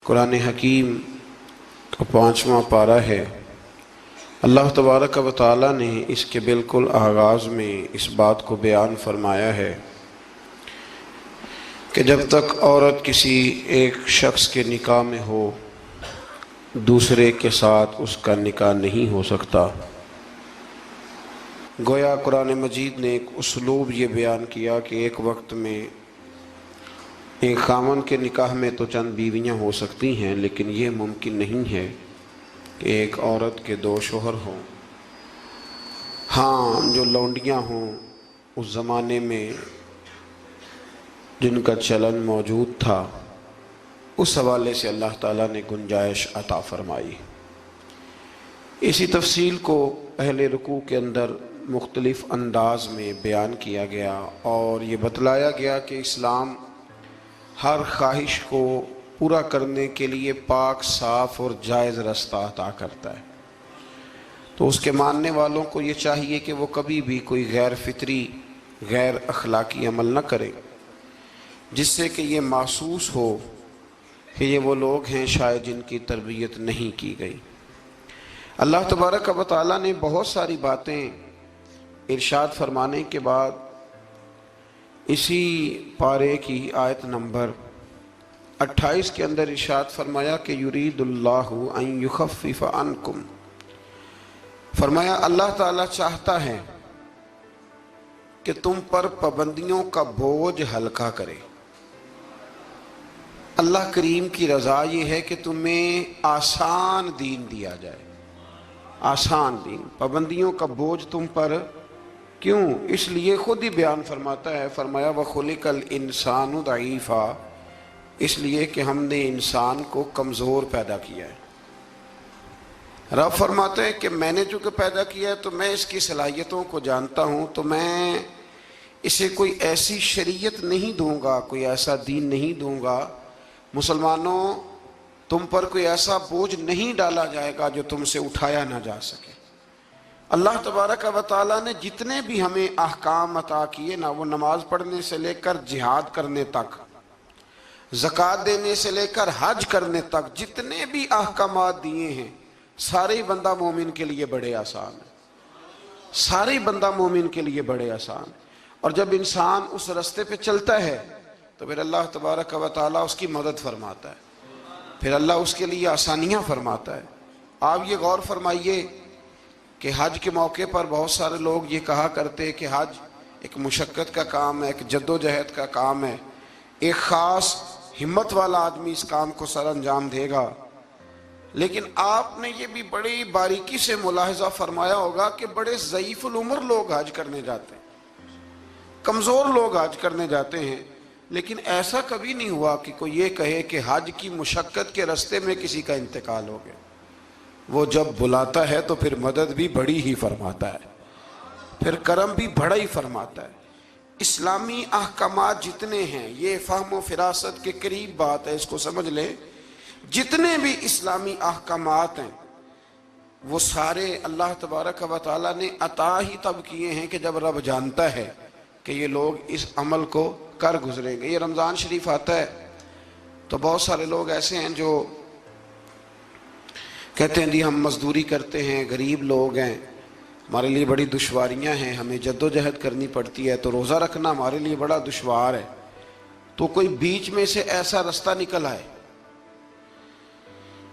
قرآن حکیم کا 5واں پارہ ہے۔ اللہ تبارک و تعالیٰ نے اس کے بالکل آغاز میں اس بات کو بیان فرمایا ہے کہ جب تک عورت کسی ایک شخص کے نکاح میں ہو، دوسرے کے ساتھ اس کا نکاح نہیں ہو سکتا۔ گویا قرآن مجید نے ایک اسلوب یہ بیان کیا کہ ایک وقت میں ایک خاوند کے نکاح میں تو چند بیویاں ہو سکتی ہیں، لیکن یہ ممکن نہیں ہے کہ ایک عورت کے 2 شوہر ہوں۔ ہاں، جو لونڈیاں ہوں اس زمانے میں جن کا چلن موجود تھا، اس حوالے سے اللہ تعالیٰ نے گنجائش عطا فرمائی۔ اسی تفصیل کو اہل رکوع کے اندر مختلف انداز میں بیان کیا گیا اور یہ بتلایا گیا کہ اسلام ہر خواہش کو پورا کرنے کے لیے پاک، صاف اور جائز رستہ عطا کرتا ہے۔ تو اس کے ماننے والوں کو یہ چاہیے کہ وہ کبھی بھی کوئی غیر فطری، غیر اخلاقی عمل نہ کریں، جس سے کہ یہ محسوس ہو کہ یہ وہ لوگ ہیں شاید جن کی تربیت نہیں کی گئی۔ اللہ تبارک و تعالیٰ نے بہت ساری باتیں ارشاد فرمانے کے بعد اسی پارے کی آیت نمبر 28 کے اندر ارشاد فرمایا کہ یرید اللہ ان یخفف عنکم، فرمایا اللہ تعالیٰ چاہتا ہے کہ تم پر پابندیوں کا بوجھ ہلکا کرے۔ اللہ کریم کی رضا یہ ہے کہ تمہیں آسان دین دیا جائے، آسان دین۔ پابندیوں کا بوجھ تم پر کیوں؟ اس لیے خود ہی بیان فرماتا ہے، فرمایا وَخُلِقَ الْإِنسَانُ ضَعِيفًا، اس لیے کہ ہم نے انسان کو کمزور پیدا کیا ہے۔ رب فرماتے ہیں کہ میں نے چونکہ پیدا کیا ہے تو میں اس کی صلاحیتوں کو جانتا ہوں، تو میں اسے کوئی ایسی شریعت نہیں دوں گا، کوئی ایسا دین نہیں دوں گا، مسلمانوں تم پر کوئی ایسا بوجھ نہیں ڈالا جائے گا جو تم سے اٹھایا نہ جا سکے۔ اللہ تبارک و تعالیٰ نے جتنے بھی ہمیں احکام عطا کیے نا، وہ نماز پڑھنے سے لے کر جہاد کرنے تک، زکوٰۃ دینے سے لے کر حج کرنے تک، جتنے بھی احکامات دیے ہیں سارے بندہ مومن کے لیے بڑے آسان ہیں، سارے بندہ مومن کے لیے بڑے آسان۔ اور جب انسان اس رستے پہ چلتا ہے تو پھر اللہ تبارک و تعالیٰ اس کی مدد فرماتا ہے، پھر اللہ اس کے لیے آسانیاں فرماتا ہے۔ آپ یہ غور فرمائیے کہ حج کے موقع پر بہت سارے لوگ یہ کہا کرتے کہ حج ایک مشقت کا کام ہے، ایک جد و جہد کا کام ہے، ایک خاص ہمت والا آدمی اس کام کو سر انجام دے گا۔ لیکن آپ نے یہ بھی بڑی باریکی سے ملاحظہ فرمایا ہوگا کہ بڑے ضعیف العمر لوگ حج کرنے جاتے ہیں، کمزور لوگ حج کرنے جاتے ہیں، لیکن ایسا کبھی نہیں ہوا کہ کوئی یہ کہے کہ حج کی مشقت کے رستے میں کسی کا انتقال ہو گیا۔ وہ جب بلاتا ہے تو پھر مدد بھی بڑی ہی فرماتا ہے، پھر کرم بھی بڑا ہی فرماتا ہے۔ اسلامی احکامات جتنے ہیں، یہ فہم و فراست کے قریب بات ہے، اس کو سمجھ لیں، جتنے بھی اسلامی احکامات ہیں وہ سارے اللہ تبارک و تعالیٰ نے عطا ہی تب کیے ہیں کہ جب رب جانتا ہے کہ یہ لوگ اس عمل کو کر گزریں گے۔ یہ رمضان شریف آتا ہے تو بہت سارے لوگ ایسے ہیں جو کہتے ہیں جی ہم مزدوری کرتے ہیں، غریب لوگ ہیں، ہمارے لیے بڑی دشواریاں ہیں، ہمیں جد و جہد کرنی پڑتی ہے، تو روزہ رکھنا ہمارے لیے بڑا دشوار ہے۔ تو کوئی بیچ میں سے ایسا رستہ نکل آئے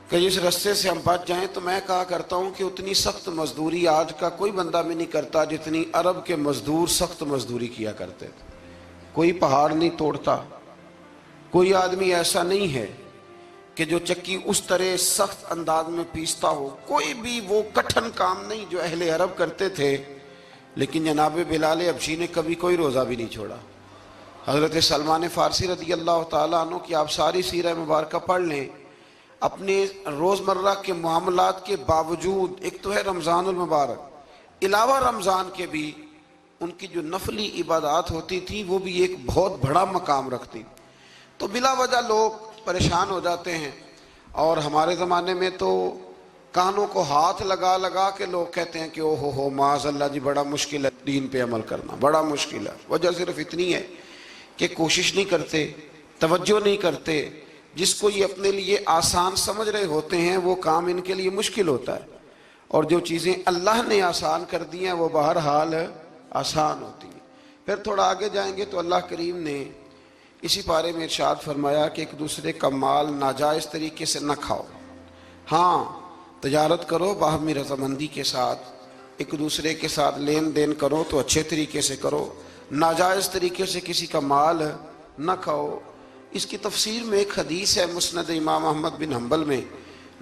کہ جس رستے سے ہم بچ جائیں، تو میں کہا کرتا ہوں کہ اتنی سخت مزدوری آج کا کوئی بندہ بھی نہیں کرتا جتنی عرب کے مزدور سخت مزدوری کیا کرتے تھے۔ کوئی پہاڑ نہیں توڑتا، کوئی آدمی ایسا نہیں ہے کہ جو چکی اس طرح سخت انداز میں پیستا ہو، کوئی بھی وہ کٹھن کام نہیں جو اہل عرب کرتے تھے۔ لیکن جناب بلال حبشی نے کبھی کوئی روزہ بھی نہیں چھوڑا۔ حضرت سلمان فارسی رضی اللہ تعالیٰ عنہ کی آپ ساری سیرہ مبارکہ پڑھ لیں، اپنے روزمرہ کے معاملات کے باوجود، ایک تو ہے رمضان المبارک، علاوہ رمضان کے بھی ان کی جو نفلی عبادات ہوتی تھی وہ بھی ایک بہت بڑا مقام رکھتی۔ تو بلا وجہ لوگ پریشان ہو جاتے ہیں، اور ہمارے زمانے میں تو کانوں کو ہاتھ لگا لگا کے لوگ کہتے ہیں کہ او ہو معاذ اللہ جی بڑا مشکل ہے دین پہ عمل کرنا، بڑا مشکل ہے۔ وجہ صرف اتنی ہے کہ کوشش نہیں کرتے، توجہ نہیں کرتے، جس کو یہ اپنے لیے آسان سمجھ رہے ہوتے ہیں وہ کام ان کے لیے مشکل ہوتا ہے، اور جو چیزیں اللہ نے آسان کر دی ہیں وہ بہرحال آسان ہوتی ہیں۔ پھر تھوڑا آگے جائیں گے تو اللہ کریم نے اسی بارے میں ارشاد فرمایا کہ ایک دوسرے کا مال ناجائز طریقے سے نہ کھاؤ، ہاں تجارت کرو باہمی رضامندی کے ساتھ، ایک دوسرے کے ساتھ لین دین کرو تو اچھے طریقے سے کرو، ناجائز طریقے سے کسی کا مال نہ کھاؤ۔ اس کی تفسیر میں ایک حدیث ہے مسند امام احمد بن حنبل میں،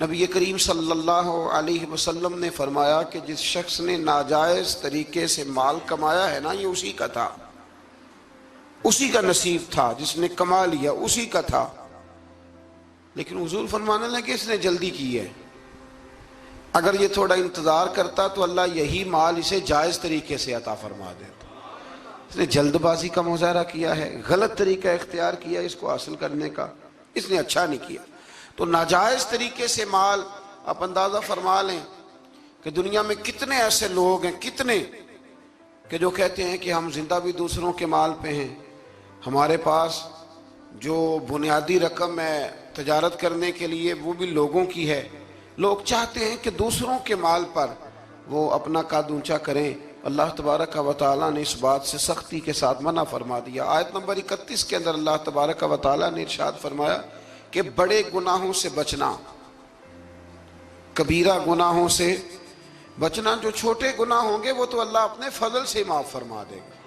نبی کریم صلی اللہ علیہ وسلم نے فرمایا کہ جس شخص نے ناجائز طریقے سے مال کمایا ہے نا، یہ اسی کا تھا، اسی کا نصیب تھا، جس نے کما لیا اسی کا تھا، لیکن حضور فرمانے لگے اس نے جلدی کی ہے، اگر یہ تھوڑا انتظار کرتا تو اللہ یہی مال اسے جائز طریقے سے عطا فرما دیتا۔ اس نے جلد بازی کا مظاہرہ کیا ہے، غلط طریقہ اختیار کیا اس کو حاصل کرنے کا، اس نے اچھا نہیں کیا۔ تو ناجائز طریقے سے مال، آپ اندازہ فرما لیں کہ دنیا میں کتنے ایسے لوگ ہیں، کتنے کہ جو کہتے ہیں کہ ہم زندہ بھی دوسروں کے مال پہ ہیں، ہمارے پاس جو بنیادی رقم ہے تجارت کرنے کے لیے وہ بھی لوگوں کی ہے۔ لوگ چاہتے ہیں کہ دوسروں کے مال پر وہ اپنا قد اونچا کریں، اللہ تبارک و تعالیٰ نے اس بات سے سختی کے ساتھ منع فرما دیا۔ آیت نمبر 31 کے اندر اللہ تبارک و تعالیٰ نے ارشاد فرمایا کہ بڑے گناہوں سے بچنا، کبیرہ گناہوں سے بچنا، جو چھوٹے گناہ ہوں گے وہ تو اللہ اپنے فضل سے معاف فرما دے گا،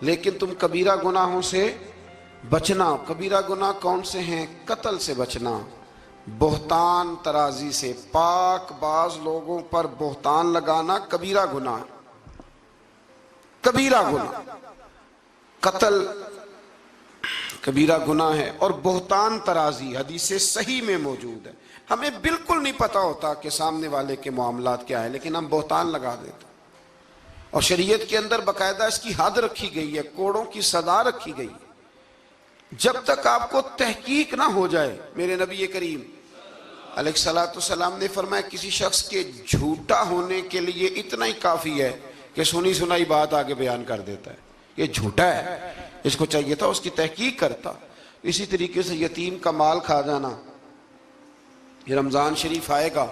لیکن تم کبیرہ گناہوں سے بچنا۔ کبیرہ گناہ کون سے ہیں؟ قتل سے بچنا، بہتان ترازی سے، پاک باز لوگوں پر بہتان لگانا کبیرہ گناہ، کبیرہ گناہ، قتل کبیرہ گناہ ہے، اور بہتان ترازی حدیث صحیح میں موجود ہے۔ ہمیں بالکل نہیں پتا ہوتا کہ سامنے والے کے معاملات کیا ہے، لیکن ہم بہتان لگا دیتے ہیں، اور شریعت کے اندر باقاعدہ اس کی حد رکھی گئی ہے، کوڑوں کی سزا رکھی گئی ہے۔ جب تک آپ کو تحقیق نہ ہو جائے، میرے نبی کریم علیہ الصلوۃ والسلام نے فرمایا کسی شخص کے جھوٹا ہونے کے لیے اتنا ہی کافی ہے کہ سنی سنائی بات آگے بیان کر دیتا ہے، یہ جھوٹا ہے، اس کو چاہیے تھا اس کی تحقیق کرتا۔ اسی طریقے سے یتیم کا مال کھا جانا، یہ رمضان شریف آئے گا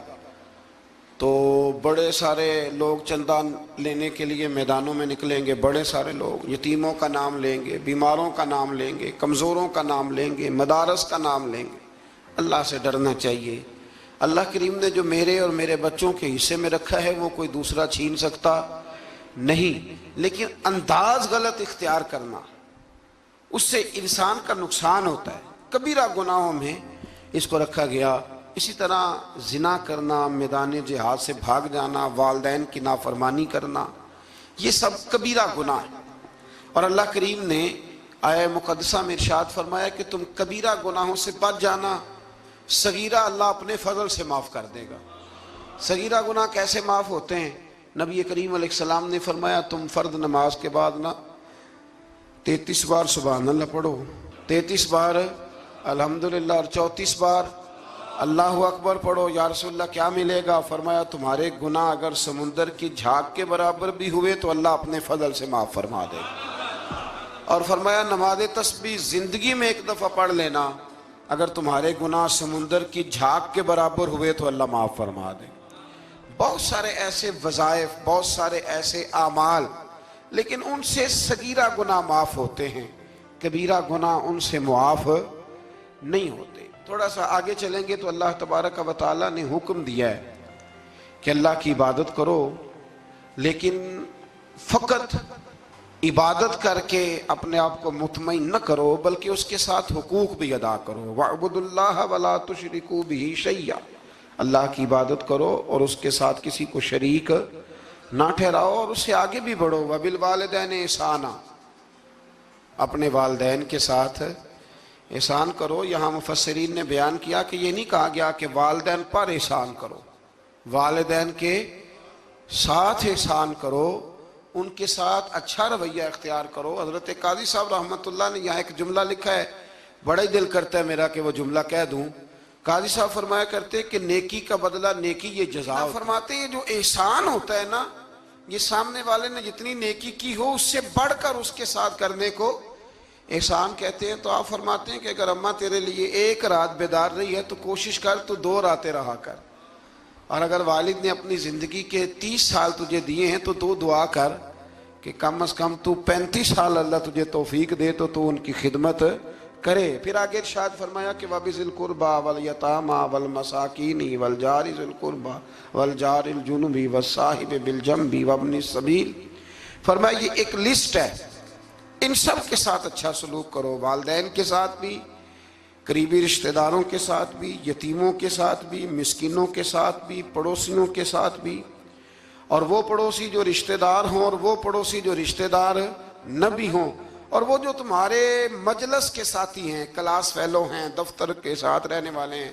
تو بڑے سارے لوگ چندہ لینے کے لیے میدانوں میں نکلیں گے، بڑے سارے لوگ یتیموں کا نام لیں گے، بیماروں کا نام لیں گے، کمزوروں کا نام لیں گے، مدارس کا نام لیں گے۔ اللہ سے ڈرنا چاہیے۔ اللہ کریم نے جو میرے اور میرے بچوں کے حصے میں رکھا ہے وہ کوئی دوسرا چھین سکتا نہیں، لیکن انداز غلط اختیار کرنا، اس سے انسان کا نقصان ہوتا ہے۔ کبیرہ گناہوں میں اس کو رکھا گیا۔ اسی طرح زنا کرنا، میدان جہاد سے بھاگ جانا، والدین کی نافرمانی کرنا، یہ سب کبیرہ گناہ ہے، اور اللہ کریم نے آیہ مقدسہ میں ارشاد فرمایا کہ تم کبیرہ گناہوں سے بچ جانا، صغیرہ اللہ اپنے فضل سے معاف کر دے گا۔ صغیرہ گناہ کیسے معاف ہوتے ہیں؟ نبی کریم علیہ السلام نے فرمایا تم فرض نماز کے بعد نا 33 بار سبحان اللہ پڑھو، 33 بار الحمدللہ، اور 34 بار اللہ اکبر پڑھو۔ یا رسول اللہ کیا ملے گا؟ فرمایا تمہارے گناہ اگر سمندر کی جھاگ کے برابر بھی ہوئے تو اللہ اپنے فضل سے معاف فرما دے گا۔ اور فرمایا نماز تسبیح زندگی میں ایک دفعہ پڑھ لینا، اگر تمہارے گناہ سمندر کی جھاگ کے برابر ہوئے تو اللہ معاف فرما دے۔ بہت سارے ایسے وظائف، بہت سارے ایسے اعمال، لیکن ان سے صغیرہ گناہ معاف ہوتے ہیں، کبیرہ گناہ ان سے معاف نہیں ہوتے۔ تھوڑا سا آگے چلیں گے تو اللہ تبارک و تعالیٰ نے حکم دیا ہے کہ اللہ کی عبادت کرو، لیکن فقط عبادت کر کے اپنے آپ کو مطمئن نہ کرو، بلکہ اس کے ساتھ حقوق بھی ادا کرو۔ وَاعْبُدُوا اللَّهَ وَلَا تُشْرِكُوا بِهِ شَيْئًا، اللہ کی عبادت کرو اور اس کے ساتھ کسی کو شریک نہ ٹھہراؤ، اور اس سے آگے بھی بڑھو۔ وَبِالْوَالِدَيْنِ إِحْسَانًا، اپنے والدین کے ساتھ احسان کرو۔ یہاں مفسرین نے بیان کیا کہ یہ نہیں کہا گیا کہ والدین پر احسان کرو، والدین کے ساتھ احسان کرو، ان کے ساتھ اچھا رویہ اختیار کرو۔ حضرت قاضی صاحب رحمۃ اللہ نے یہاں ایک جملہ لکھا ہے، بڑا ہی دل کرتا ہے میرا کہ وہ جملہ کہہ دوں۔ قاضی صاحب فرمایا کرتے کہ نیکی کا بدلہ نیکی یہ جزا فرماتے ہیں، جو احسان ہوتا ہے نا، یہ سامنے والے نے جتنی نیکی کی ہو اس سے بڑھ کر اس کے ساتھ کرنے کو احسان کہتے ہیں تو آپ فرماتے ہیں کہ اگر اماں تیرے لیے ایک رات بیدار رہی ہے تو کوشش کر تو 2 راتیں رہا کر، اور اگر والد نے اپنی زندگی کے 30 سال تجھے دیے ہیں تو دعا کر کہ کم از کم تو 35 سال اللہ تجھے توفیق دے تو ان کی خدمت کرے۔ پھر آگے ارشاد فرمایا کہ وَبِذِي الْقُرْبَى وَالْيَتَامَى وَالْمَسَاكِينِ وَالْجَارِ ذِي الْقُرْبَى وَالْجَارِ الْجُنُبِ وَالصَّاحِبِ بِالْجَنبِ وَابْنِ السَّبِيلِ، فرمایا یہ ایک لسٹ ہے، ان سب کے ساتھ اچھا سلوک کرو، والدین کے ساتھ بھی، قریبی رشتہ داروں کے ساتھ بھی، یتیموں کے ساتھ بھی، مسکینوں کے ساتھ بھی، پڑوسیوں کے ساتھ بھی، اور وہ پڑوسی جو رشتہ دار ہوں اور وہ پڑوسی جو رشتہ دار نہ بھی ہوں، اور وہ جو تمہارے مجلس کے ساتھی ہیں، کلاس فیلو ہیں، دفتر کے ساتھ رہنے والے ہیں،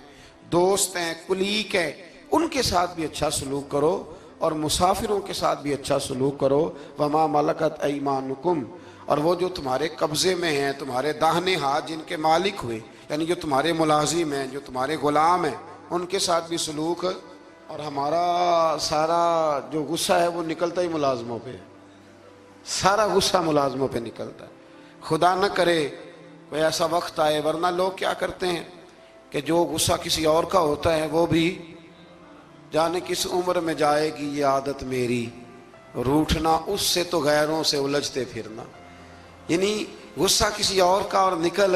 دوست ہیں، کلیگ ہیں، ان کے ساتھ بھی اچھا سلوک کرو، اور مسافروں کے ساتھ بھی اچھا سلوک کرو۔ وَمَا مَلَكَتْ أَيْمَانُكُمْ، اور وہ جو تمہارے قبضے میں ہیں، تمہارے داہنے ہاتھ جن کے مالک ہوئے، یعنی جو تمہارے ملازم ہیں، جو تمہارے غلام ہیں، ان کے ساتھ بھی سلوک۔ اور ہمارا سارا جو غصہ ہے وہ نکلتا ہی ملازموں پہ، سارا غصہ ملازموں پہ نکلتا ہے۔ خدا نہ کرے کوئی ایسا وقت آئے، ورنہ لوگ کیا کرتے ہیں کہ جو غصہ کسی اور کا ہوتا ہے وہ بھی جانے کس عمر میں جائے گی یہ عادت میری، روٹھنا اس سے تو غیروں سے الجھتے پھرنا، یعنی غصہ کسی اور کا اور نکل۔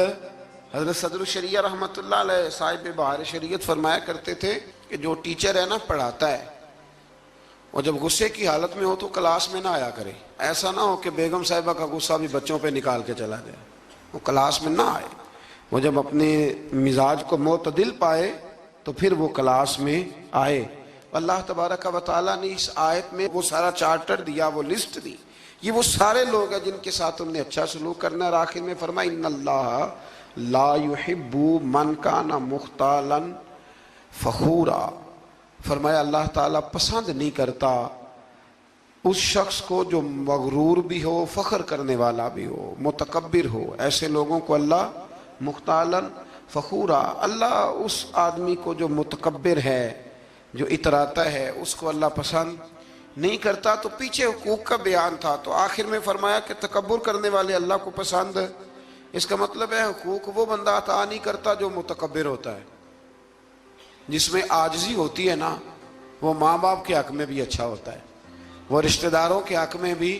حضرت صدر الشریعہ رحمۃ اللہ علیہ صاحب بہار شریعت فرمایا کرتے تھے کہ جو ٹیچر ہے نا پڑھاتا ہے، وہ جب غصے کی حالت میں ہو تو کلاس میں نہ آیا کرے، ایسا نہ ہو کہ بیگم صاحبہ کا غصہ بھی بچوں پہ نکال کے چلا جائے، وہ کلاس میں نہ آئے، وہ جب اپنے مزاج کو معتدل پائے تو پھر وہ کلاس میں آئے۔ اللہ تبارک و تعالیٰ نے اس آیت میں وہ سارا چارٹر دیا، وہ لسٹ دی، یہ وہ سارے لوگ ہیں جن کے ساتھ تم نے اچھا سلوک کرنا ہے۔ اور آخر میں فرمایا ان اللہ لا يحب من کان مختالا فخورا، فرمایا اللہ تعالیٰ پسند نہیں کرتا اس شخص کو جو مغرور بھی ہو، فخر کرنے والا بھی ہو، متکبر ہو، ایسے لوگوں کو اللہ مختالا فخورا، اللہ اس آدمی کو جو متکبر ہے، جو اتراتا ہے، اس کو اللہ پسند نہیں کرتا۔ تو پیچھے حقوق کا بیان تھا تو آخر میں فرمایا کہ تکبر کرنے والے اللہ کو پسند، اس کا مطلب ہے حقوق وہ بندہ عطا نہیں کرتا جو متکبر ہوتا ہے، جس میں عاجزی ہوتی ہے نا، وہ ماں باپ کے حق میں بھی اچھا ہوتا ہے، وہ رشتہ داروں کے حق میں بھی،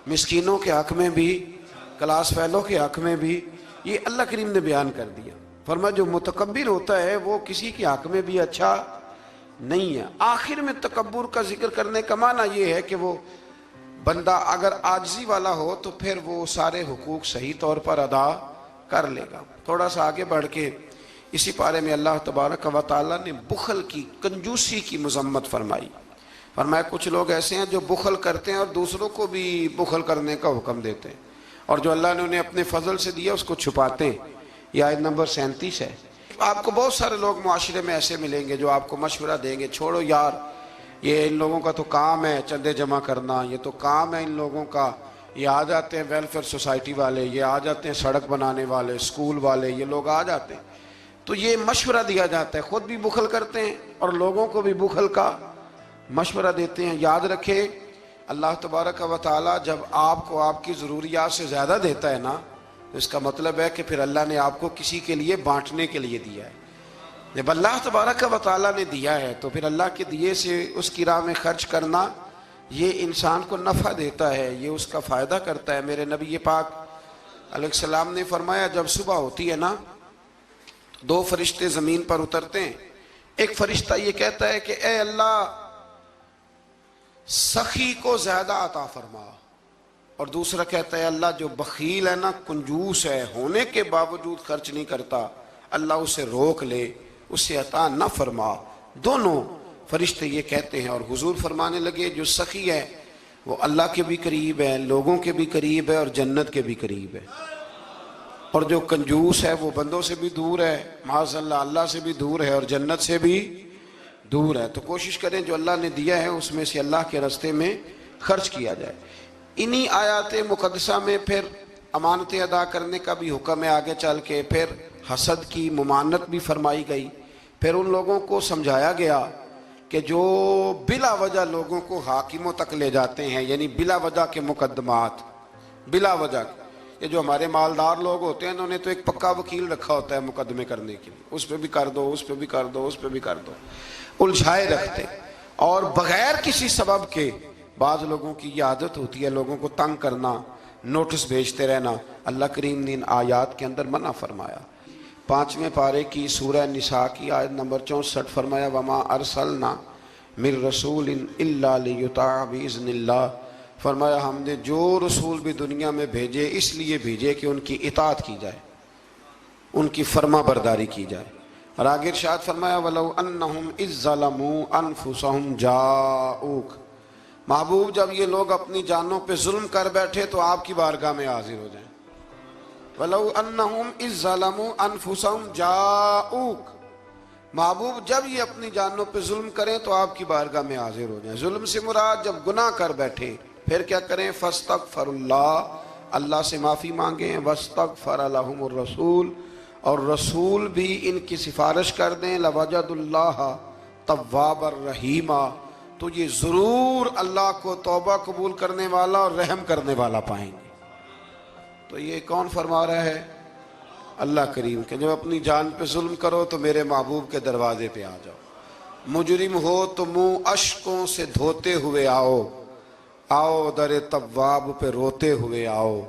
مسکینوں کے حق میں بھی، کلاس فیلو کے حق میں بھی، یہ اللہ کریم نے بیان کر دیا۔ فرمایا جو متکبر ہوتا ہے وہ کسی کے حق میں بھی اچھا نہیں ہے۔ آخر میں تکبر کا ذکر کرنے کا معنی یہ ہے کہ وہ بندہ اگر عاجزی والا ہو تو پھر وہ سارے حقوق صحیح طور پر ادا کر لے گا۔ تھوڑا سا آگے بڑھ کے اسی پارے میں اللہ تبارک و تعالیٰ نے بخل کی، کنجوسی کی مذمت فرمائی۔ فرمایا کچھ لوگ ایسے ہیں جو بخل کرتے ہیں اور دوسروں کو بھی بخل کرنے کا حکم دیتے ہیں، اور جو اللہ نے انہیں اپنے فضل سے دیا اس کو چھپاتے ہیں۔ یہ آیت نمبر 37 ہے۔ آپ کو بہت سارے لوگ معاشرے میں ایسے ملیں گے جو آپ کو مشورہ دیں گے، چھوڑو یار، یہ ان لوگوں کا تو کام ہے چندے جمع کرنا، یہ تو کام ہے ان لوگوں کا، یہ آ جاتے ہیں ویلفیئر سوسائٹی والے، یہ آ جاتے ہیں سڑک بنانے والے، اسکول والے، یہ لوگ آ جاتے ہیں، تو یہ مشورہ دیا جاتا ہے، خود بھی بخل کرتے ہیں اور لوگوں کو بھی بخل کا مشورہ دیتے ہیں۔ یاد رکھے اللہ تبارک و تعالیٰ جب آپ کو آپ کی ضروریات سے زیادہ دیتا ہے نا، تو اس کا مطلب ہے کہ پھر اللہ نے آپ کو کسی کے لیے بانٹنے کے لیے دیا ہے۔ جب اللہ تبارک و تعالیٰ نے دیا ہے تو پھر اللہ کے دیے سے اس کی راہ میں خرچ کرنا یہ انسان کو نفع دیتا ہے، یہ اس کا فائدہ کرتا ہے۔ میرے نبی پاک علیہ السلام نے فرمایا جب صبح ہوتی ہے نا تو 2 فرشتے زمین پر اترتے ہیں، ایک فرشتہ یہ کہتا ہے کہ اے اللہ سخی کو زیادہ عطا فرما، اور دوسرا کہتا ہے اللہ جو بخیل ہے نا، کنجوس ہے، ہونے کے باوجود خرچ نہیں کرتا، اللہ اسے روک لے، اسے عطا نہ فرما۔ دونوں فرشتے یہ کہتے ہیں، اور حضور فرمانے لگے جو سخی ہے وہ اللہ کے بھی قریب ہے، لوگوں کے بھی قریب ہے، اور جنت کے بھی قریب ہے، اور جو کنجوس ہے وہ بندوں سے بھی دور ہے، معاذ اللہ اللہ سے بھی دور ہے، اور جنت سے بھی دور ہے۔ تو کوشش کریں جو اللہ نے دیا ہے اس میں سے اللہ کے راستے میں خرچ کیا جائے۔ انہی آیات مقدسہ میں پھر امانتیں ادا کرنے کا بھی حکم ہے، آگے چل کے پھر حسد کی ممانعت بھی فرمائی گئی، پھر ان لوگوں کو سمجھایا گیا کہ جو بلا وجہ لوگوں کو حاکموں تک لے جاتے ہیں، یعنی بلا وجہ کے مقدمات، بلا وجہ یہ جو ہمارے مالدار لوگ ہوتے ہیں انہوں نے تو ایک پکا وکیل رکھا ہوتا ہے مقدمے کرنے کے لیے، اس پہ بھی کر دو، اس پہ بھی کر دو، اس پہ بھی کر دو، الجھائے رکھتے، اور بغیر کسی سبب کے بعض لوگوں کی یہ عادت ہوتی ہے لوگوں کو تنگ کرنا، نوٹس بھیجتے رہنا۔ اللہ کریم نے ان آیات کے اندر منع فرمایا۔ 5ویں پارے کی سورہ نساء کی آیت نمبر 64 فرمایا وما ارسلنا من رسول الا لیطاع باذن اللہ، فرمایا ہم نے جو رسول بھی دنیا میں بھیجے اس لیے بھیجے کہ ان کی اطاعت کی جائے، ان کی فرما برداری کی جائے۔ اور آگے ارشاد فرمایا وَلَوْ أَنَّهُمْ إِذ ظَّلَمُوا أَنفُسَهُمْ جَاءُوكَ، محبوب جب یہ لوگ اپنی جانوں پہ ظلم کر بیٹھے تو آپ کی بارگاہ میں حاضر ہو جائیں۔ وَلَوْ أَنَّهُمْ إِذ ظَّلَمُوا أَنفُسَهُمْ جَاءُوكَ، محبوب جب یہ اپنی جانوں پہ ظلم کریں تو آپ کی بارگاہ میں حاضر ہو جائیں۔ ظلم سے مراد جب گناہ کر بیٹھے پھر کیا کریں؟ فاستغفر اللہ، اللہ سے معافی مانگیں، واستغفر لہم الرسول، اور رسول بھی ان کی سفارش کر دیں، لوجد اللہ تواب الرحیم، تو یہ ضرور اللہ کو توبہ قبول کرنے والا اور رحم کرنے والا پائیں گے۔ تو یہ کون فرما رہا ہے؟ اللہ کریم، کہ جب اپنی جان پہ ظلم کرو تو میرے محبوب کے دروازے پہ آ جاؤ، مجرم ہو تو منہ اشکوں سے دھوتے ہوئے آؤ، آؤ در تواب پہ روتے ہوئے آؤ۔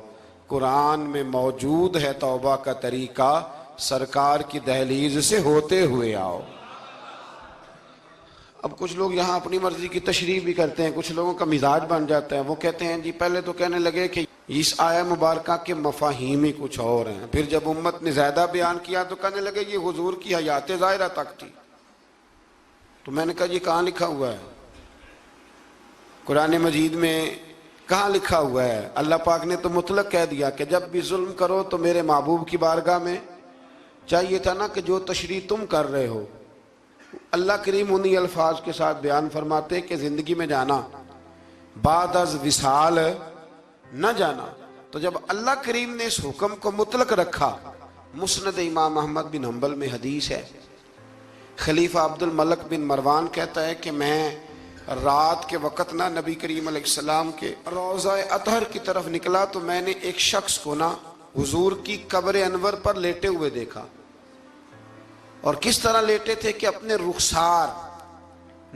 قرآن میں موجود ہے توبہ کا طریقہ، سرکار کی دہلیز سے ہوتے ہوئے آؤ۔ اب کچھ لوگ یہاں اپنی مرضی کی تشریح بھی کرتے ہیں، کچھ لوگوں کا مزاج بن جاتا ہے، وہ کہتے ہیں جی پہلے تو کہنے لگے کہ اس آیہ مبارکہ کے مفاہیم ہی کچھ اور ہیں، پھر جب امت نے زیادہ بیان کیا تو کہنے لگے یہ حضور کی حیات ظاہرہ تک تھی۔ تو میں نے کہا یہ کہاں لکھا ہوا ہے؟ قرآن مجید میں کہاں لکھا ہوا ہے؟ اللہ پاک نے تو مطلق کہہ دیا کہ جب بھی ظلم کرو تو میرے محبوب کی بارگاہ میں، چاہیے تھا نا کہ جو تشریح تم کر رہے ہو۔ اللہ کریم انہی الفاظ کے ساتھ بیان فرماتے کہ زندگی میں جانا بعد از وصال نہ جانا۔ تو جب اللہ کریم نے اس حکم کو مطلق رکھا، مسند امام احمد بن حنبل میں حدیث ہے، خلیفہ عبد الملک بن مروان کہتا ہے کہ میں رات کے وقت نا نبی کریم علیہ السلام کے روضہ اطہر کی طرف نکلا تو میں نے ایک شخص کو نا حضور کی قبر انور پر لیٹے ہوئے دیکھا، اور کس طرح لیٹے تھے کہ اپنے رخسار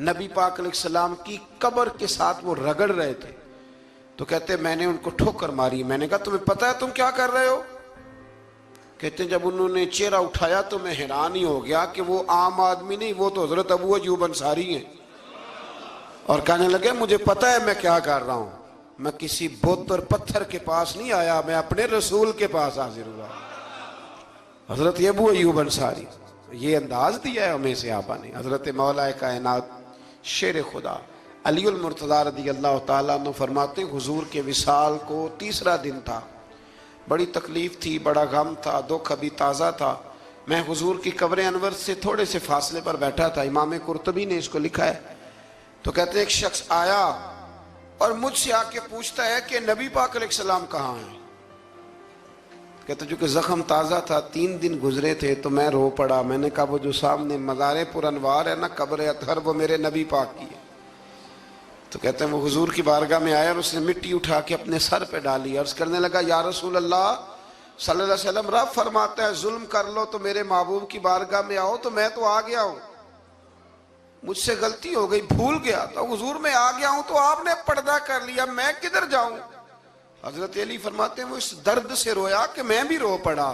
نبی پاک علیہ السلام کی قبر کے ساتھ وہ رگڑ رہے تھے۔ تو کہتے میں نے ان کو ٹھوکر ماری، میں نے کہا تمہیں پتہ ہے تم کیا کر رہے ہو؟ کہتے ہیں جب انہوں نے چہرہ اٹھایا تو میں حیران ہی ہو گیا کہ وہ عام آدمی نہیں، وہ تو حضرت ابو ایوب انصاری ہیں، اور کہنے لگے مجھے پتہ ہے میں کیا کر رہا ہوں، میں کسی بت اور پتھر کے پاس نہیں آیا، میں اپنے رسول کے پاس حاضر ہوا۔ حضرت ابو ایوب انصاری، یہ انداز دیا ہے ہمیں صحابہ نے۔ حضرت مولا کائنات شیر خدا علی المرتضیٰ رضی اللہ تعالیٰ عنہ فرماتے حضور کے وصال کو تیسرا دن تھا، بڑی تکلیف تھی، بڑا غم تھا، دکھ ابھی تازہ تھا، میں حضور کی قبر انور سے تھوڑے سے فاصلے پر بیٹھا تھا، امام قرطبی نے اس کو لکھا ہے۔ تو کہتے ہیں ایک شخص آیا اور مجھ سے آ کے پوچھتا ہے کہ نبی پاک علیہ السلام کہاں ہیں؟ کہتے جو کہ زخم تازہ تھا، 3 دن گزرے تھے، تو میں رو پڑا، میں نے کہا وہ جو سامنے مزار پر انوار ہے نا قبر اطہر، وہ میرے نبی پاک کی ہے۔ تو کہتے ہیں وہ حضور کی بارگاہ میں آیا اور اس نے مٹی اٹھا کے اپنے سر پہ ڈالی، عرض کرنے لگا یا رسول اللہ صلی اللہ علیہ وسلم، رب فرماتا ہے ظلم کر لو تو میرے محبوب کی بارگاہ میں آؤ، تو میں تو آ گیا ہوں، مجھ سے غلطی ہو گئی، بھول گیا، تو حضور میں آ گیا ہوں، تو آپ نے پردہ کر لیا، میں کدھر جاؤں؟ حضرت علی فرماتے ہیں وہ اس درد سے رویا کہ میں بھی رو پڑا۔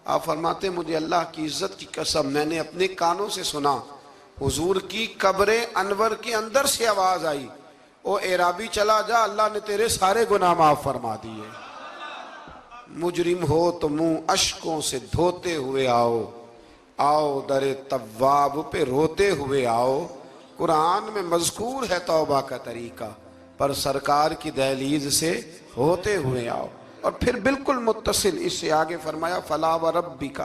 آپ فرماتے ہیں مجھے اللہ کی عزت کی قسم میں نے اپنے کانوں سے سنا، حضور کی قبر انور کے اندر سے آواز آئی، او اعرابی چلا جا، اللہ نے تیرے سارے گناہ معاف فرما دیے۔ مجرم ہو تو منہ اشکوں سے دھوتے ہوئے آؤ، آؤ در تواب پہ روتے ہوئے آؤ۔ قرآن میں مذکور ہے توبہ کا طریقہ، پر سرکار کی دہلیز سے ہوتے ہوئے آؤ۔ اور پھر بالکل متصل اس سے آگے فرمایا فلا وربک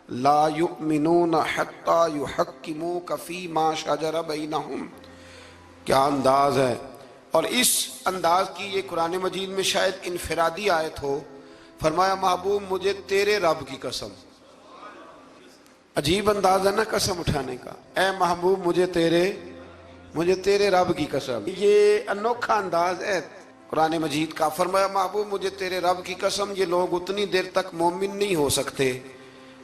لا یؤمنون حتی یحکموک فیما شجر بینہم۔ کیا انداز ہے! اور اس انداز کی یہ قرآن مجید میں شاید انفرادی آیت ہو۔ فرمایا محبوب مجھے تیرے رب کی قسم، عجیب انداز ہے نا قسم اٹھانے کا، اے محبوب مجھے تیرے رب کی قسم، یہ انوکھا انداز ہے۔ قرآن مجید کا، فرمایا محبوب مجھے تیرے رب کی قسم یہ لوگ اتنی دیر تک مومن نہیں ہو سکتے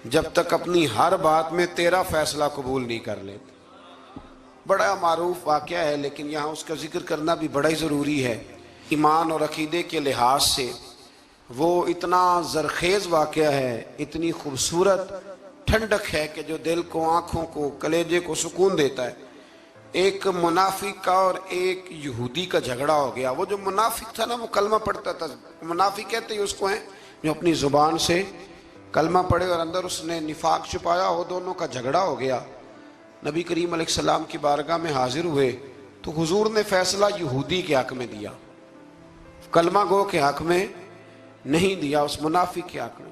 جب تک اپنی ہر بات میں تیرا فیصلہ قبول نہیں کر لیتے۔ بڑا معروف واقعہ ہے لیکن یہاں اس کا ذکر کرنا بھی بڑا ہی ضروری ہے۔ ایمان اور عقیدے کے لحاظ سے وہ اتنا زرخیز واقعہ ہے، اتنی خوبصورت ٹھنڈک ہے کہ جو دل کو، آنکھوں کو، کلیجے کو سکون دیتا ہے۔ ایک منافق کا اور ایک یہودی کا جھگڑا ہو گیا۔ وہ جو منافق تھا نا وہ کلمہ پڑھتا تھا، منافق کہتے ہیں اس کو ہیں جو اپنی زبان سے کلمہ پڑھے اور اندر اس نے نفاق چھپایا ہو، دونوں کا جھگڑا ہو گیا۔ نبی کریم علیہ السلام کی بارگاہ میں حاضر ہوئے تو حضور نے فیصلہ یہودی کے حق میں دیا، کلمہ گو کے حق میں نہیں دیا، اس منافق کے حق میں۔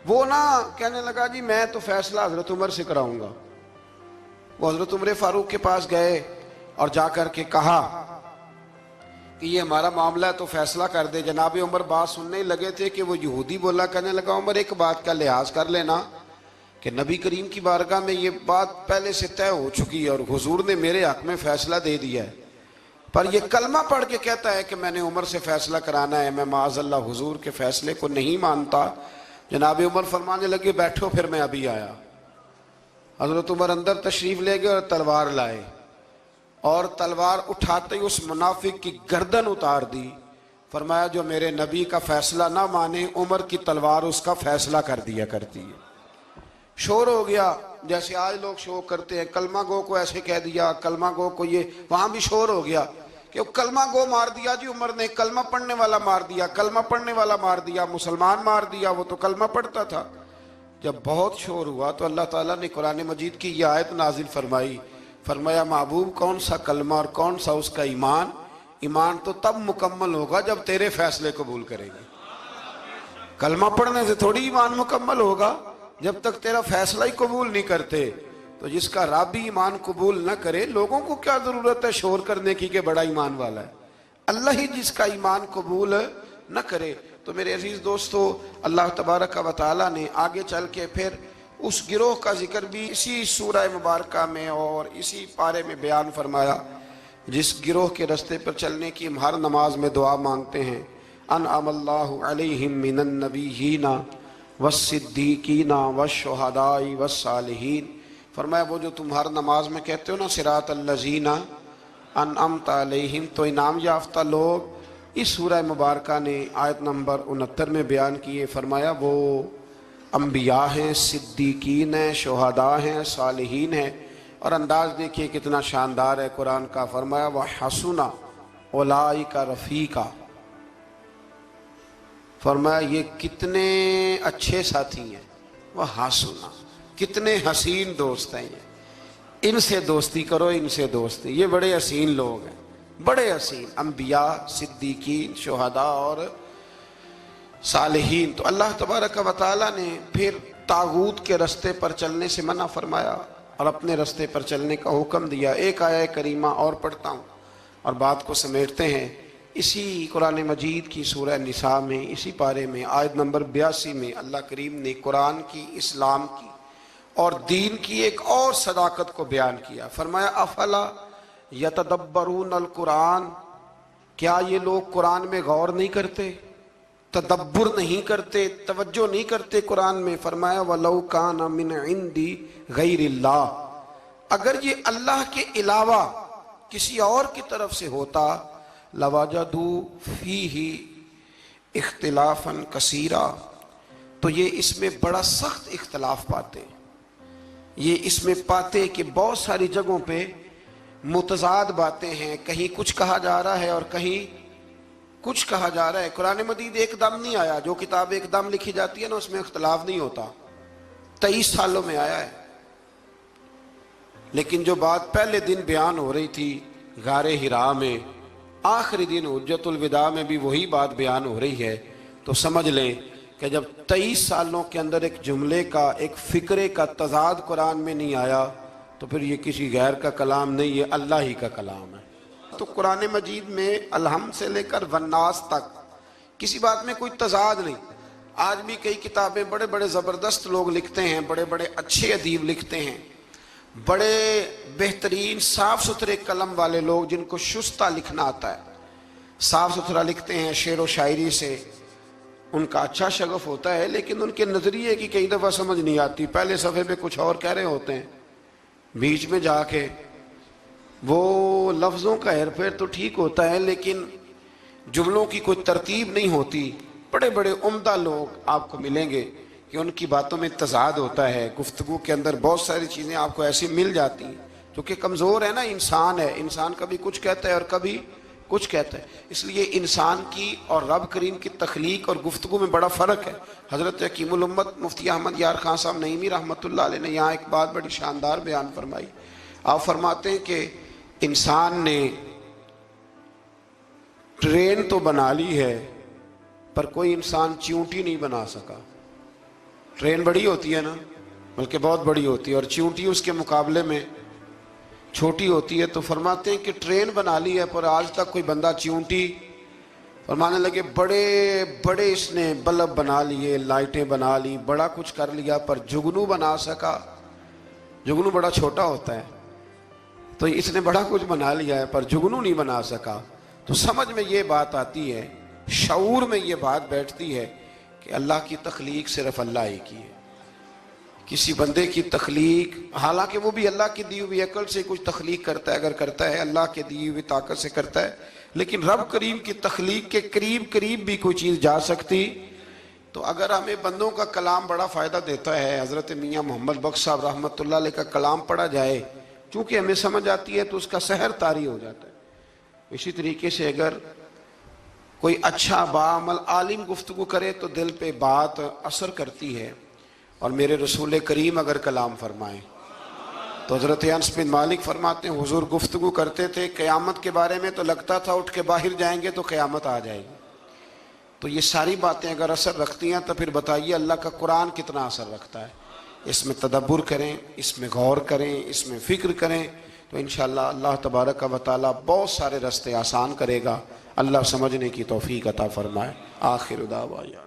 وہ نہ کہنے لگا جی میں تو فیصلہ حضرت عمر سے کراؤں گا۔ وہ حضرت عمر فاروق کے پاس گئے اور جا کر کے کہا کہ یہ ہمارا معاملہ ہے تو فیصلہ کر دے۔ جناب عمر بات سننے لگے تھے کہ وہ یہودی بولا، کہنے لگا عمر ایک بات کا لحاظ کر لینا کہ نبی کریم کی بارگاہ میں یہ بات پہلے سے طے ہو چکی ہے اور حضور نے میرے حق میں فیصلہ دے دیا ہے، پر یہ کلمہ پڑھ کے کہتا ہے کہ میں نے عمر سے فیصلہ کرانا ہے، میں معاذ اللہ حضور کے فیصلے کو نہیں مانتا۔ جناب عمر فرمانے لگے بیٹھو پھر میں ابھی آیا۔ حضرت عمر اندر تشریف لے گئے اور تلوار لائے اور تلوار اٹھاتے ہی اس منافق کی گردن اتار دی۔ فرمایا جو میرے نبی کا فیصلہ نہ مانے عمر کی تلوار اس کا فیصلہ کر دیا کرتی ہے۔ شور ہو گیا جیسے آج لوگ شور کرتے ہیں، کلمہ گو کو ایسے کہہ دیا، کلمہ گو کو یہ، وہاں بھی شور ہو گیا کہ کلمہ گو مار دیا جی عمر نے، کلمہ پڑھنے والا مار دیا، کلمہ پڑھنے والا مار دیا، مسلمان مار دیا، وہ تو کلمہ پڑھتا تھا۔ جب بہت شور ہوا تو اللہ تعالیٰ نے قرآن مجید کی یہ آیت نازل فرمائی، فرمایا محبوب کون سا کلمہ اور کون سا اس کا ایمان؟ ایمان تو تب مکمل ہوگا جب تیرے فیصلے قبول کرے گی۔ کلمہ پڑھنے سے تھوڑی ایمان مکمل ہوگا، جب تک تیرا فیصلہ ہی قبول نہیں کرتے۔ تو جس کا رب ہی ایمان قبول نہ کرے، لوگوں کو کیا ضرورت ہے شور کرنے کی کہ بڑا ایمان والا ہے؟ اللہ ہی جس کا ایمان قبول نہ کرے۔ تو میرے عزیز دوستو، اللہ تبارک و تعالیٰ نے آگے چل کے پھر اس گروہ کا ذکر بھی اسی سورہ مبارکہ میں اور اسی پارے میں بیان فرمایا جس گروہ کے رستے پر چلنے کی ہم ہر نماز میں دعا مانگتے ہیں، انعم اللہ علیہم من النبیین والصدیقین والشہداء والصالحین۔ فرمایا وہ جو تم ہر نماز میں کہتے ہو نا صراط الذین انعمت علیہم، تو انعام یافتہ لوگ اس سورہ مبارکہ نے آیت نمبر 69 میں بیان کیے۔ فرمایا وہ انبیاء ہیں، صدیقین ہیں، شہداء ہیں، صالحین ہیں، اور انداز دیکھیے کتنا شاندار ہے قرآن کا۔ فرمایا وَحَسُنَ أُولَئِکَ رَفِیقًا، فرمایا یہ کتنے اچھے ساتھی ہیں، وَحَسُنَ کتنے حسین دوست ہیں، یہ ان سے دوستی کرو، ان سے دوستی، یہ بڑے حسین لوگ ہیں، بڑے حسین انبیاء، صدیقین، شہداء اور صالحین۔ تو اللہ تبارک و تعالیٰ نے پھر طاغوت کے رستے پر چلنے سے منع فرمایا اور اپنے رستے پر چلنے کا حکم دیا۔ ایک آیہ کریمہ اور پڑھتا ہوں اور بات کو سمیٹتے ہیں۔ اسی قرآن مجید کی سورہ نساء میں، اسی پارے میں آیت نمبر 82 میں اللہ کریم نے قرآن کی، اسلام کی اور دین کی ایک اور صداقت کو بیان کیا۔ فرمایا افلا یتدبرون القرآن، کیا یہ لوگ قرآن میں غور نہیں کرتے، تدبر نہیں کرتے، توجہ نہیں کرتے قرآن میں؟ فرمایا وَلَوْ كَانَ مِنْ عِنْدِ غَيْرِ اللَّهِ، اگر یہ اللہ کے علاوہ کسی اور کی طرف سے ہوتا لَوَجَدُوا فِيهِ اختلافاً كَثِيرًا، تو یہ اس میں بڑا سخت اختلاف پاتے، یہ اس میں پاتے کہ بہت ساری جگہوں پہ متضاد باتیں ہیں، کہیں کچھ کہا جا رہا ہے اور کہیں کچھ کہا جا رہا ہے۔ قرآن مجید ایک دم نہیں آیا، جو کتاب ایک دم لکھی جاتی ہے نا اس میں اختلاف نہیں ہوتا، 23 سالوں میں آیا ہے۔ لیکن جو بات پہلے دن بیان ہو رہی تھی غار حراء میں، آخری دن حجۃ الوداع میں بھی وہی بات بیان ہو رہی ہے، تو سمجھ لیں کہ جب 23 سالوں کے اندر ایک جملے کا، ایک فکرے کا تضاد قرآن میں نہیں آیا تو پھر یہ کسی غیر کا کلام نہیں، یہ اللہ ہی کا کلام ہے۔ تو قرآن مجید میں الحمد سے لے کر والناس تک کسی بات میں کوئی تضاد نہیں۔ آج بھی کئی کتابیں بڑے بڑے زبردست لوگ لکھتے ہیں، بڑے بڑے اچھے ادیب لکھتے ہیں، بڑے بہترین صاف ستھرے قلم والے لوگ جن کو شستہ لکھنا آتا ہے، صاف ستھرا لکھتے ہیں، شعر و شاعری سے ان کا اچھا شغف ہوتا ہے، لیکن ان کے نظریے کی کئی دفعہ سمجھ نہیں آتی، پہلے صفحے پہ کچھ اور کہہ رہے ہوتے ہیں، بیچ میں جا کے وہ لفظوں کا ہیر پھیر تو ٹھیک ہوتا ہے لیکن جملوں کی کوئی ترتیب نہیں ہوتی۔ بڑے بڑے عمدہ لوگ آپ کو ملیں گے کہ ان کی باتوں میں تضاد ہوتا ہے، گفتگو کے اندر بہت ساری چیزیں آپ کو ایسی مل جاتی ہیں، کیونکہ کمزور ہے نا، انسان ہے، انسان کبھی کچھ کہتا ہے اور کبھی کچھ کہتا ہے، اس لیے انسان کی اور رب کریم کی تخلیق اور گفتگو میں بڑا فرق ہے۔ حضرت حکیم الامت مفتی احمد یار خان صاحب نعیمی رحمۃ اللہ علیہ نے یہاں ایک بات بڑی شاندار بیان فرمائی۔ آپ فرماتے ہیں کہ انسان نے ٹرین تو بنا لی ہے پر کوئی انسان چیونٹی نہیں بنا سکا۔ ٹرین بڑی ہوتی ہے نا، بلکہ بہت بڑی ہوتی ہے، اور چیونٹی اس کے مقابلے میں چھوٹی ہوتی ہے، تو فرماتے ہیں کہ ٹرین بنا لی ہے پر آج تک کوئی بندہ چیونٹی، فرمانے لگے بڑے بڑے اس نے بلب بنا لیے، لائٹیں بنا لی، بڑا کچھ کر لیا، پر جگنو بنا سکا؟ جگنو بڑا چھوٹا ہوتا ہے، تو اس نے بڑا کچھ بنا لیا ہے پر جگنو نہیں بنا سکا۔ تو سمجھ میں یہ بات آتی ہے، شعور میں یہ بات بیٹھتی ہے کہ اللہ کی تخلیق صرف اللہ ہی کی ہے۔ کسی بندے کی تخلیق، حالانکہ وہ بھی اللہ کی دی ہوئی عقل سے کچھ تخلیق کرتا ہے، اگر کرتا ہے اللہ کے دی ہوئی طاقت سے کرتا ہے، لیکن رب کریم کی تخلیق کے قریب بھی کوئی چیز جا سکتی۔ تو اگر ہمیں بندوں کا کلام بڑا فائدہ دیتا ہے، حضرت میاں محمد بخش صاحب رحمۃ اللہ علیہ کا کلام پڑھا جائے، چونکہ ہمیں سمجھ آتی ہے تو اس کا سحر طاری ہو جاتا ہے۔ اسی طریقے سے اگر کوئی اچھا باعمل عالم گفتگو کرے تو دل پہ بات اثر کرتی ہے، اور میرے رسول کریم اگر کلام فرمائیں تو حضرت انس بن مالک فرماتے ہیں حضور گفتگو کرتے تھے قیامت کے بارے میں، تو لگتا تھا اٹھ کے باہر جائیں گے تو قیامت آ جائے گی۔ تو یہ ساری باتیں اگر اثر رکھتی ہیں تو پھر بتائیے اللہ کا قرآن کتنا اثر رکھتا ہے۔ اس میں تدبر کریں، اس میں غور کریں، اس میں فکر کریں، تو انشاءاللہ اللہ تبارک و تعالی بہت سارے راستے آسان کرے گا۔ اللہ سمجھنے کی توفیق عطا فرمائے۔ آخر دعوانا